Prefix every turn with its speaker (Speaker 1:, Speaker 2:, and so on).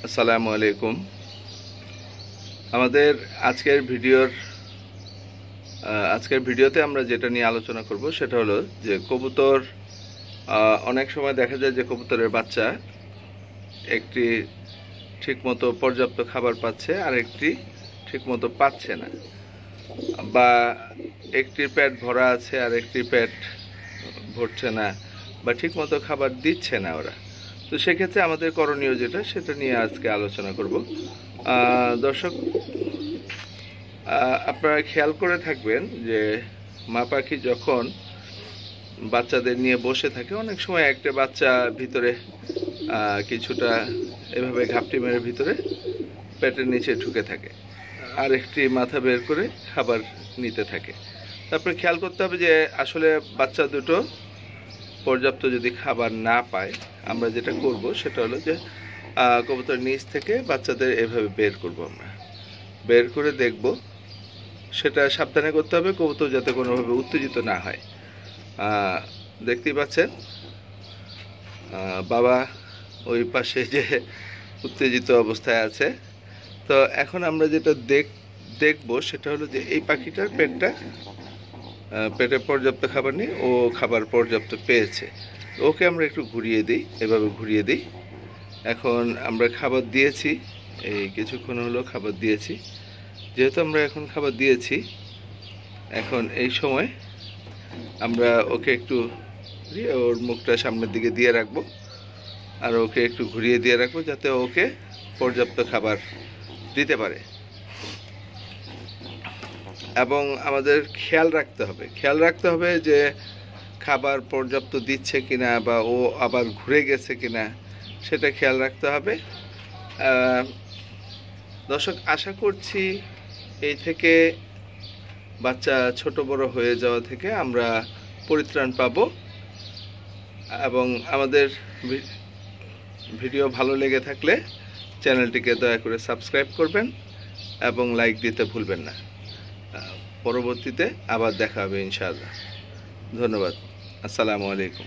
Speaker 1: আসসালামু আলাইকুম। আমাদের আজকের ভিডিওতে আমরা যেটা নিয়ে আলোচনা করব সেটা হলো যে কবুতর অনেক সময় দেখা যায় যে কবুতরের বাচ্চা একটি ঠিকমতো পর্যাপ্ত খাবার পাচ্ছে আর একটি ঠিকমতো পাচ্ছে না, বা একটির পেট ভরা আছে আর একটির পেট ভরছে না, বা ঠিকমতো খাবার দিচ্ছে না ওরা। তো সেক্ষেত্রে আমাদের করণীয় যেটা সেটা নিয়ে আজকে আলোচনা করব। দর্শক, আপনারা খেয়াল করে থাকবেন যে মা পাখি যখন বাচ্চাদের নিয়ে বসে থাকে, অনেক সময় একটা বাচ্চা ভিতরে কিছুটা এভাবে ঘাপটি মেরে ভিতরে পেটের নিচে ঢুকে থাকে, আর একটি মাথা বের করে খাবার নিতে থাকে। তারপরে খেয়াল করতে হবে যে আসলে বাচ্চা দুটো পর্যাপ্ত যদি খাবার না পায়, আমরা যেটা করব সেটা হলো যে কবুতর নিচ থেকে বাচ্চাদের এভাবে বের করব, আমরা বের করে দেখব। সেটা সাবধানে করতে হবে, কবুতর যাতে কোনোভাবে উত্তেজিত না হয়। দেখতেই পাচ্ছেন বাবা ওই পাশে যে উত্তেজিত অবস্থায় আছে। তো এখন আমরা যেটা দেখব সেটা হলো যে এই পাখিটার পেটে পর্যাপ্ত খাবার নেই, ও খাবার পর্যাপ্ত পেয়েছে। ওকে আমরা একটু ঘুরিয়ে দিই, এভাবে ঘুরিয়ে দিই। এখন আমরা খাবার দিয়েছি, এই কিছুক্ষণ হলো খাবার দিয়েছি। যেহেতু আমরা এখন খাবার দিয়েছি, এখন এই সময় আমরা ওকে একটু ওর মুখটা সামনের দিকে দিয়ে রাখবো, আর ওকে একটু ঘুরিয়ে দিয়ে রাখবো যাতে ওকে পর্যাপ্ত খাবার দিতে পারে। এবং আমাদের খেয়াল রাখতে হবে যে খাবার পর্যাপ্ত দিচ্ছে কিনা, বা ও আবার ঘুরে গেছে কিনা সেটা খেয়াল রাখতে হবে। দর্শক, আশা করছি এই থেকে বাচ্চা ছোট বড় হয়ে যাওয়া থেকে আমরা পরিত্রাণ পাব। এবং আমাদের ভিডিও ভালো লেগে থাকলে চ্যানেলটিকে দয়া করে সাবস্ক্রাইব করবেন এবং লাইক দিতে ভুলবেন না। পরবর্তীতে আবার দেখা হবে ইনশাআল্লাহ। ধন্যবাদ। আসসালামু আলাইকুম।